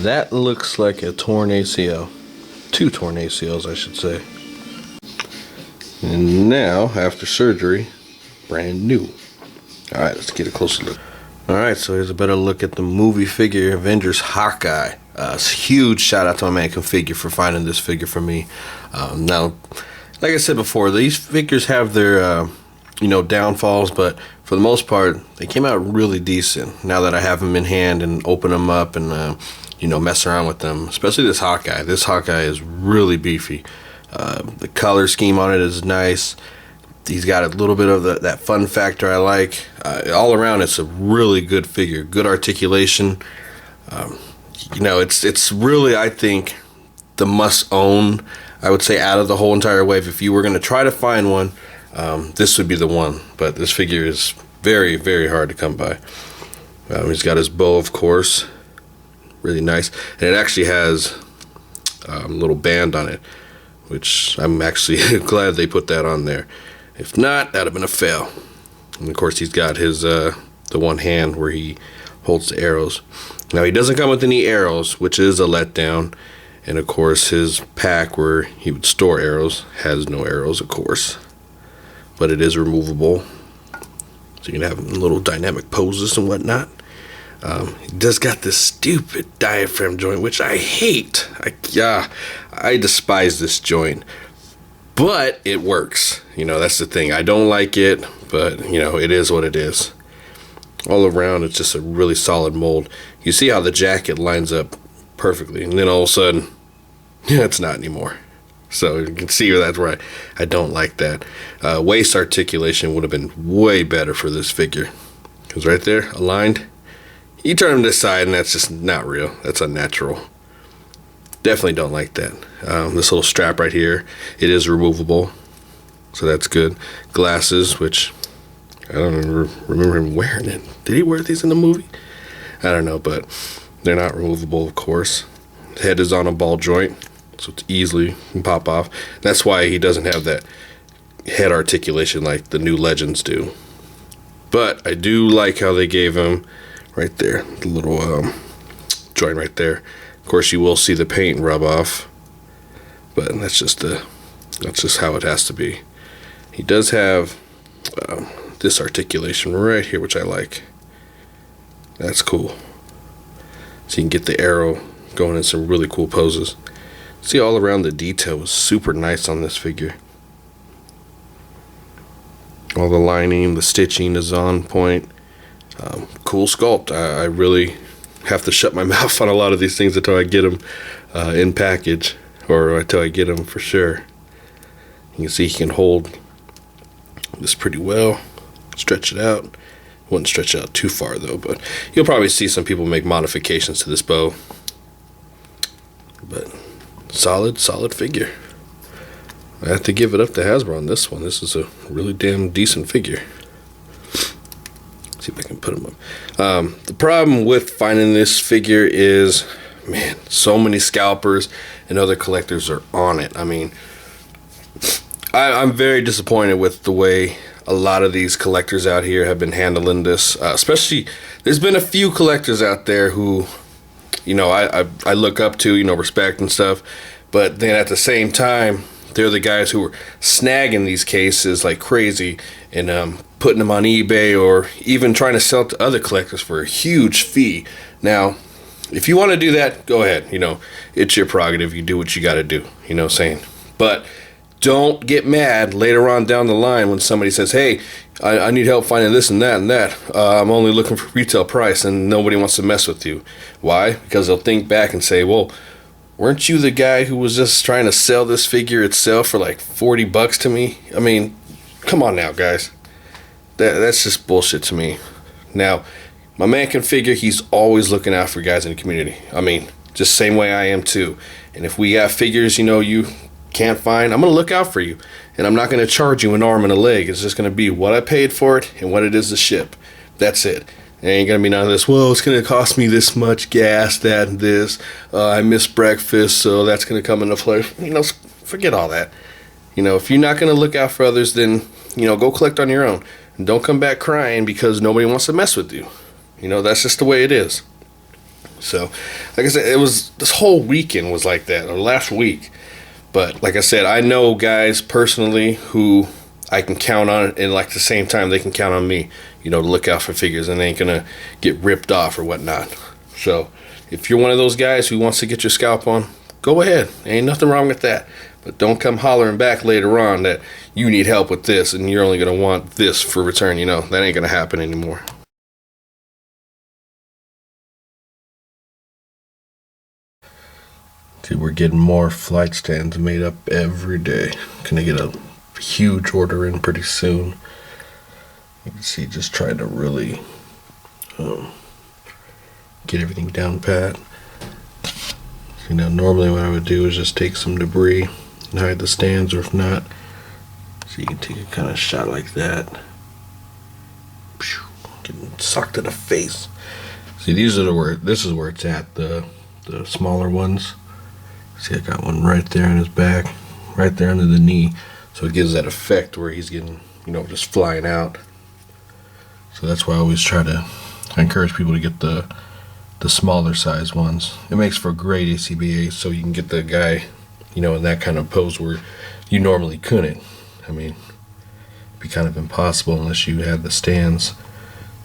That looks like a torn ACL. 2 torn ACLs, I should say. And now, after surgery, brand new. Alright, let's get a closer look. Alright, so here's a better look at the movie figure, Avengers Hawkeye. It's a huge shout out to my man Configure for finding this figure for me. Now, like I said before, these figures have their downfalls, but for the most part, they came out really decent. Now that I have them in hand and open them up and mess around with them, especially this Hawkeye. This Hawkeye is really beefy. The color scheme on it is nice. He's got a little bit of that fun factor I like. All around, it's a really good figure. Good articulation. It's really, I think, the must-own, I would say, out of the whole entire wave. If you were going to try to find one, this would be the one. But this figure is very, very hard to come by. He's got his bow, of course. Really nice. And it actually has a little band on it, which I'm actually glad they put that on there. If not, that'd have been a fail. And of course, he's got his the one hand where he holds the arrows. Now, he doesn't come with any arrows, which is a letdown. And of course, his pack where he would store arrows has no arrows, of course. But it is removable, so you can have little dynamic poses and whatnot. He does got this stupid diaphragm joint, which I hate. I despise this joint. But it works. That's the thing. I don't like it, but, it is what it is. All around, it's just a really solid mold. You see how the jacket lines up perfectly, and then all of a sudden, it's not anymore. So you can see that's right. I don't like that. Waist articulation would have been way better for this figure. Because right there, aligned, you turn him this side, and that's just not real. That's unnatural. Definitely don't like that. This little strap right here, it is removable, so that's good. Glasses, which I don't remember him wearing it. Did he wear these in the movie? I don't know, but they're not removable, of course. His head is on a ball joint, so it's easily can pop off. That's why he doesn't have that head articulation like the new Legends do. But I do like how they gave him right there, the little joint right there. Of course, you will see the paint rub off, but that's just how it has to be. He does have this articulation right here, which I like. That's cool. So you can get the arrow going in some really cool poses. See, all around the detail was super nice on this figure. All the lining, the stitching is on point. Cool sculpt. I really have to shut my mouth on a lot of these things until I get them in package, or until I get them for sure. You can see he can hold this pretty well, stretch it out. Wouldn't stretch it out too far though, but you'll probably see some people make modifications to this bow. But solid figure. I have to give it up to Hasbro on this one. This is a really damn decent figure. See if I can put them up. The problem with finding this figure is, man, so many scalpers and other collectors are on it. I mean, I'm very disappointed with the way a lot of these collectors out here have been handling this. Especially, there's been a few collectors out there who, I look up to, respect and stuff. But then at the same time, they're the guys who are snagging these cases like crazy and putting them on eBay or even trying to sell it to other collectors for a huge fee. Now, if you want to do that, go ahead. It's your prerogative. You do what you got to do. But don't get mad later on down the line when somebody says, hey, I need help finding this and that and that. I'm only looking for retail price, and nobody wants to mess with you. Why? Because they'll think back and say, well, weren't you the guy who was just trying to sell this figure itself for like $40 to me? I mean, come on now, guys. That's just bullshit to me. Now, my man Configure, he's always looking out for guys in the community. I mean, just same way I am too. And if we have figures, you can't find, I'm going to look out for you. And I'm not going to charge you an arm and a leg. It's just going to be what I paid for it and what it is to ship. That's it. It ain't going to be none of this, well, it's going to cost me this much gas, that, and this. I missed breakfast, so that's going to come into play. Forget all that. If you're not going to look out for others, then, go collect on your own. And don't come back crying because nobody wants to mess with you. That's just the way it is. So, like I said, it was this whole weekend was like that, or last week. But like I said, I know guys personally who I can count on, and like the same time they can count on me, you know, to look out for figures, and they ain't gonna get ripped off or whatnot. So, if you're one of those guys who wants to get your scalp on, go ahead. Ain't nothing wrong with that. But don't come hollering back later on that you need help with this and you're only gonna want this for return. You know, that ain't gonna happen anymore. See, we're getting more flight stands made up every day. Gonna get a huge order in pretty soon. You can see, just trying to really get everything down pat. You know, normally what I would do is just take some debris and hide the stands, or if not, so you can take a kind of shot like that. Getting sucked in the face. See, these are this is where it's at, the smaller ones. See, I got one right there in his back, right there under the knee. So it gives that effect where he's getting, you know, just flying out. So that's why I always I encourage people to get the smaller size ones. It makes for great ACBA, so you can get the guy, you know, in that kind of pose where you normally couldn't. I mean, it'd be kind of impossible unless you had the stands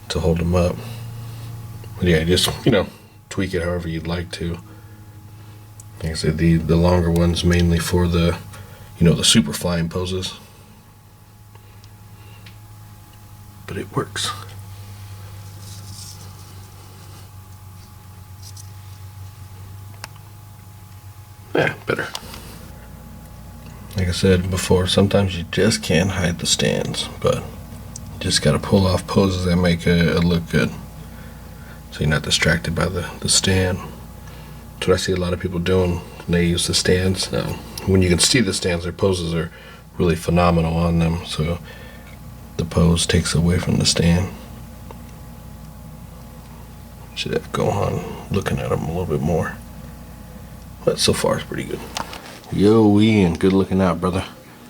to hold them up. But yeah, just, you know, tweak it however you'd like to. Like I said, the longer ones mainly for the, you know, the super flying poses. But it works. Yeah, better. Like I said before, sometimes you just can't hide the stands, but you just gotta pull off poses that make it look good, so you're not distracted by the stand. That's what I see a lot of people doing when they use the stands. When you can see the stands, their poses are really phenomenal on them, so the pose takes away from the stand. Should have Gohan looking at him a little bit more, but so far it's pretty good. Yo, Ian, good looking out, brother.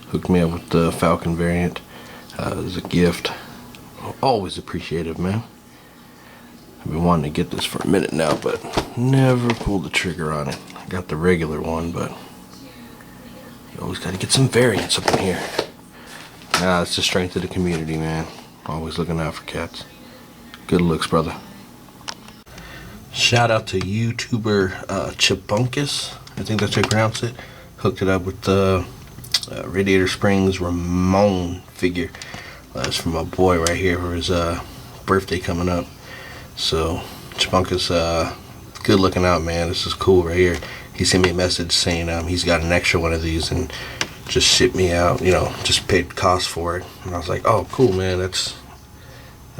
Hooked me up with the Falcon variant. It was a gift. Always appreciative, man. I've been wanting to get this for a minute now, but never pulled the trigger on it. I got the regular one, but you always got to get some variants up in here. Nah, it's the strength of the community, man. Always looking out for cats. Good looks, brother. Shout out to YouTuber Chibunkus. I think that's how you pronounce it. Hooked it up with the Radiator Springs Ramon figure. That's from my boy right here for his birthday coming up. So, Chibunkus, good looking out, man. This is cool right here. He sent me a message saying he's got an extra one of these and just shipped me out, you know, just paid cost for it. And I was like, oh, cool, man. That's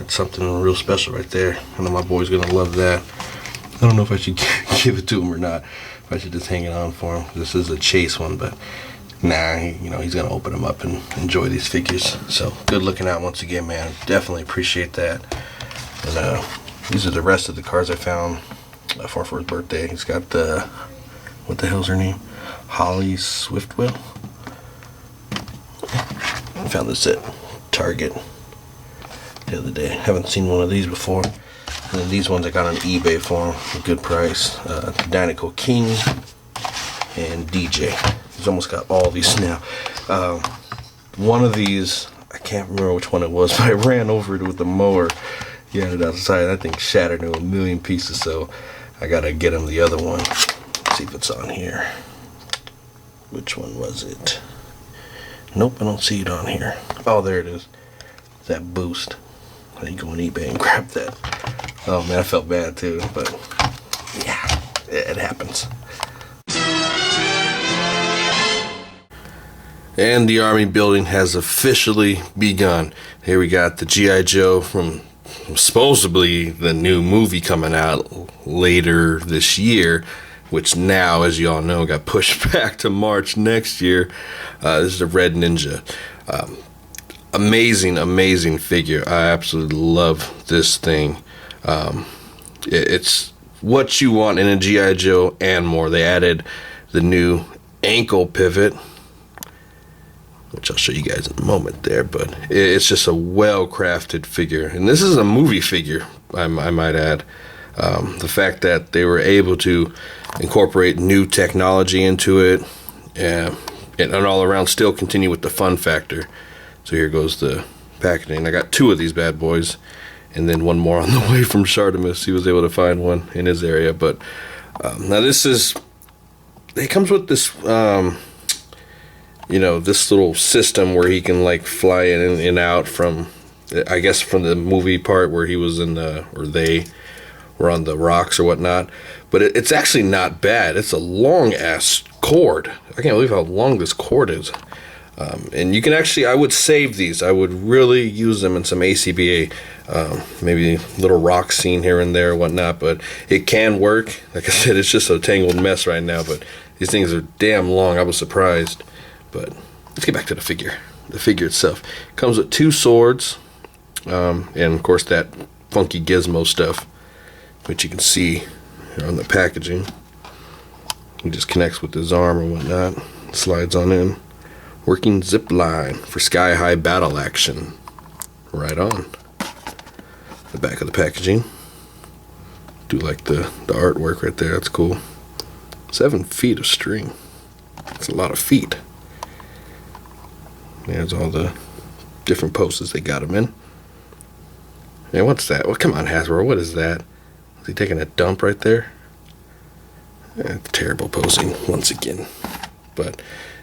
something real special right there. I know my boy's going to love that. I don't know if I should give it to him or not. If I should just hang it on for him. This is a Chase one, but nah, you know, he's going to open them up and enjoy these figures. So, good looking out once again, man. Definitely appreciate that. And these are the rest of the cards I found for his birthday. He's got the, what the hell's her name? Holly Swiftwell. I found this at Target the other day. Haven't seen one of these before. And then these ones I got on eBay for a good price. Dinoco King and DJ. He's almost got all these now. One of these, I can't remember which one it was, but I ran over it with the mower. He had it outside. That thing shattered into a million pieces, so I gotta get him the other one. Let's see if it's on here. Which one was it? Nope, I don't see it on here. Oh, there it is. That Boost. I need to go on eBay and grab that. Oh man, I felt bad too, but yeah, it happens. And the Army building has officially begun. Here we got the G.I. Joe from supposedly the new movie coming out later this year, which now, as you all know, got pushed back to March next year. This is the Red Ninja. Amazing figure. I absolutely love this thing. It's what you want in a G.I. Joe and more. They added the new ankle pivot, which I'll show you guys in a moment there, but it's just a well-crafted figure. And this is a movie figure, I might add. The fact that they were able to incorporate new technology into it, and all around still continue with the fun factor. So here goes the packaging. I got 2 of these bad boys, and then one more on the way from Shartimus. He was able to find one in his area. But now this is, it comes with this, this little system where he can like fly in and out from, I guess from the movie part where he was in the, or they were on the rocks or whatnot. But it's actually not bad. It's a long ass cord. I can't believe how long this cord is. And you can actually, I would save these. I would really use them in some ACBA, maybe little rock scene here and there, whatnot. But it can work. Like I said, it's just a tangled mess right now. But these things are damn long. I was surprised. But let's get back to the figure. The figure itself comes with 2 swords, and of course that funky gizmo stuff, which you can see here on the packaging. He just connects with his arm or whatnot, slides on in. Working zip line for sky high battle action. Right on. The back of the packaging. Do like the artwork right there. That's cool. 7 feet of string. That's a lot of feet. There's all the different poses they got him in. And what's that? Well, come on, Hasbro. What is that? Is he taking a dump right there? Terrible posing once again. But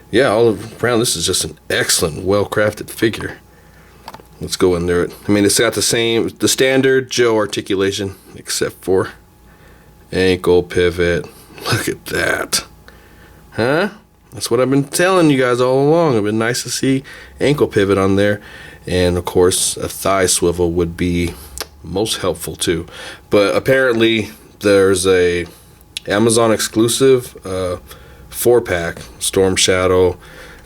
yeah, all around, this is just an excellent, well-crafted figure. Let's go in there. I mean, it's got the standard Joe articulation, except for ankle pivot. Look at that. Huh? That's what I've been telling you guys all along. It'd been nice to see ankle pivot on there. And, of course, a thigh swivel would be most helpful, too. But apparently, there's a Amazon exclusive 4-pack, Storm Shadow.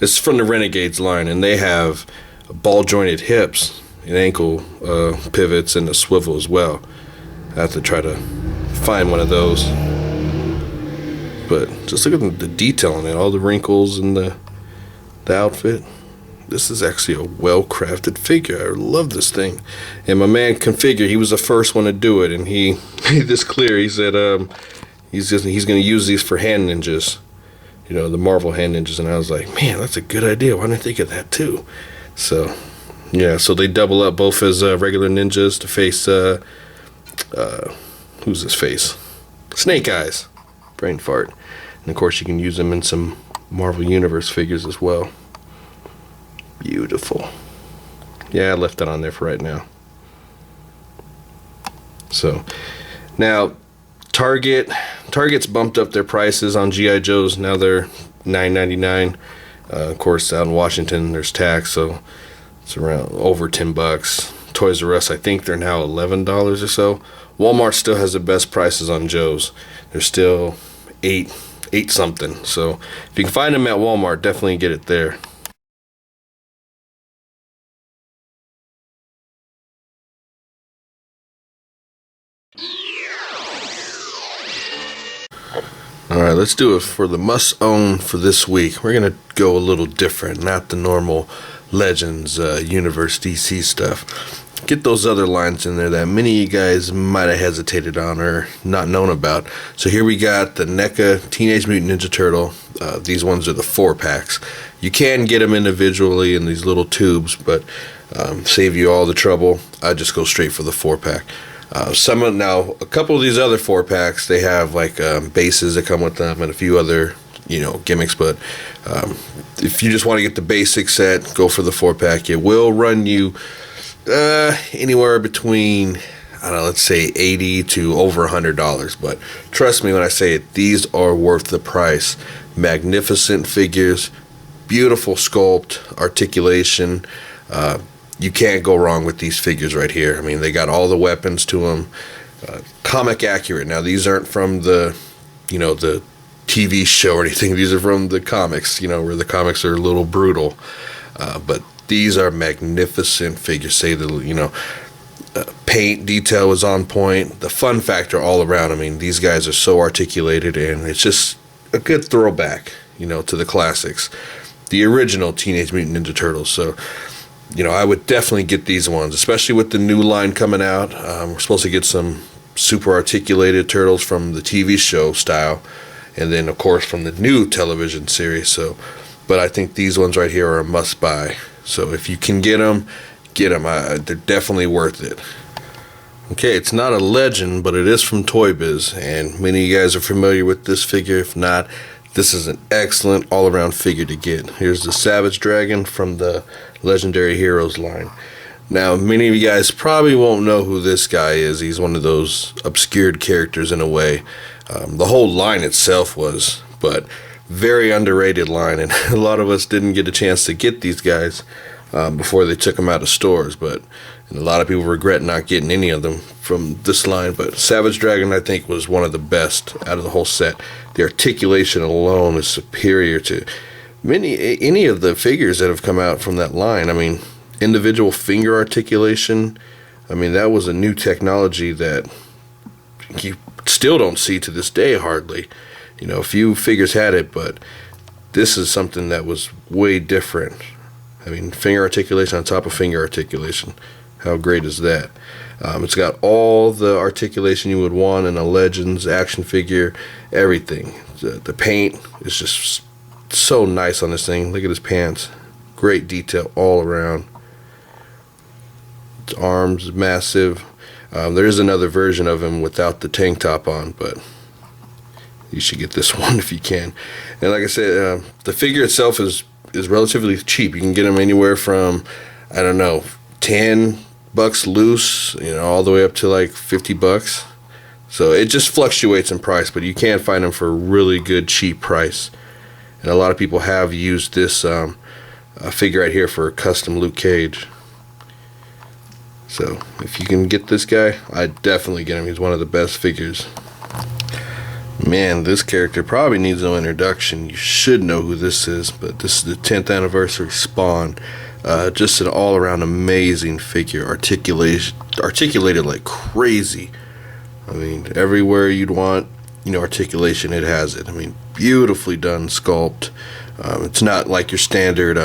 It's from the Renegades line, and they have ball jointed hips and ankle pivots and a swivel as well. I have to try to find one of those. But just look at the detail on it, all the wrinkles in the outfit. This is actually a well-crafted figure. I love this thing. And my man Configure, he was the first one to do it, and he made this clear. He said he's going to use these for hand ninjas. You know, the Marvel hand ninjas. And I was like, man, that's a good idea. Why didn't I think of that too? So, yeah, so they double up both as regular ninjas to face, who's this face? Snake Eyes. Brain fart. And of course you can use them in some Marvel Universe figures as well. Beautiful. Yeah, I left that on there for right now. So, now, Target's bumped up their prices on G.I. Joes. Now they're $9.99. Of course, out in Washington, there's tax, so it's around over $10. Toys R Us, I think they're now $11 or so. Walmart still has the best prices on Joes. They're still eight something. So if you can find them at Walmart, definitely get it there. Alright, let's do it for the must-own for this week. We're going to go a little different, not the normal Legends, Universe, DC stuff. Get those other lines in there that many of you guys might have hesitated on or not known about. So here we got the NECA Teenage Mutant Ninja Turtle. These ones are the 4-packs. You can get them individually in these little tubes, but save you all the trouble. I just go straight for the 4-pack. Now a couple of these other 4-packs, they have like bases that come with them and a few other gimmicks, but if you just want to get the basic set, go for the 4-pack. It will run you anywhere between, I don't know, let's say $80 to over $100, but trust me when I say it, these are worth the price. Magnificent figures, beautiful sculpt, articulation. You can't go wrong with these figures right here. I mean, they got all the weapons to them. Comic accurate. Now, these aren't from the TV show or anything. These are from the comics, where the comics are a little brutal. But these are magnificent figures. Say paint detail is on point. The fun factor all around. I mean, these guys are so articulated, and it's just a good throwback, to the classics. The original Teenage Mutant Ninja Turtles. So, I would definitely get these ones, especially with the new line coming out. We're supposed to get some super articulated turtles from the TV show style, and then of course from the new television series. So, but I think these ones right here are a must buy. So if you can get them, get them. They're definitely worth it. Okay, it's not a legend, but it is from Toy Biz, and many of you guys are familiar with this figure. If not, this is an excellent all-around figure to get. Here's the Savage Dragon from the Legendary Heroes line. Now, many of you guys probably won't know who this guy is. He's one of those obscured characters in a way. The whole line itself was, but very underrated line, and a lot of us didn't get a chance to get these guys before they took them out of stores, but and a lot of people regret not getting any of them from this line. But Savage Dragon, I think, was one of the best out of the whole set. The articulation alone is superior to any of the figures that have come out from that line. I mean, individual finger articulation, I mean, that was a new technology that you still don't see to this day hardly. You know, a few figures had it, but this is something that was way different. I mean, finger articulation on top of finger articulation. How great is that? It's got all the articulation you would want in a Legends action figure, everything. The paint is just so nice on this thing. Look at his pants. Great detail all around. His arms, massive. There is another version of him without the tank top on, but you should get this one if you can. And like I said, the figure itself is relatively cheap. You can get them anywhere from, I don't know, $10 loose, you know, all the way up to like $50. So it just fluctuates in price, but you can find them for a really good cheap price. And a lot of people have used this figure right here for a custom Luke Cage. So if you can get this guy, I'd definitely get him. He's one of the best figures. Man, this character probably needs no introduction. You should know who this is, but this is the 10th anniversary Spawn. Just an all-around amazing figure, articulated like crazy. I mean, everywhere you'd want, you know, articulation, it has it. I mean, beautifully done sculpt. It's not like your standard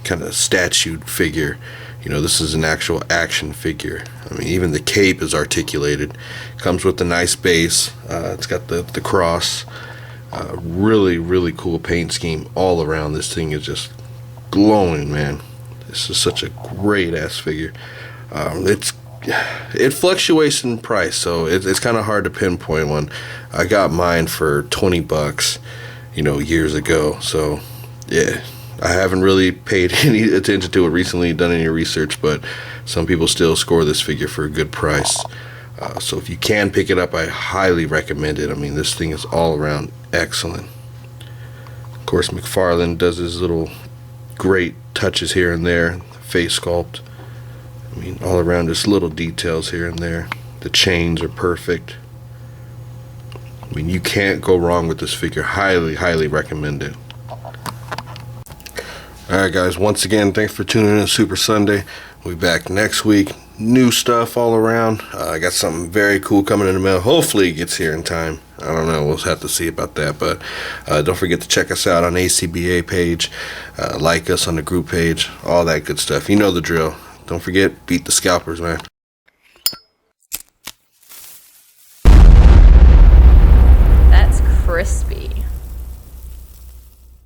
kind of statued figure. You know, this is an actual action figure. I mean, even the cape is articulated. Comes with a nice base. It's got the cross. Really, really cool paint scheme all around. This thing is just glowing, man. This is such a great ass figure. It fluctuates in price, so it's kind of hard to pinpoint one. I got mine for $20, you know, years ago. So yeah, I haven't really paid any attention to it recently, done any research, but some people still score this figure for a good price. So if you can pick it up, I highly recommend it. I mean, this thing is all around excellent. Of course, McFarlane does his little great touches here and there. Face sculpt, I mean, all around, just little details here and there. The chains are perfect. I mean, you can't go wrong with this figure. Highly, highly recommend it. Alright guys, once again, thanks for tuning in to Super Sunday. We'll be back next week. New stuff all around. I got something very cool coming in the mail. Hopefully it gets here in time. I don't know. We'll have to see about that. But don't forget to check us out on ACBA page. Like us on the group page. All that good stuff. You know the drill. Don't forget, beat the scalpers, man.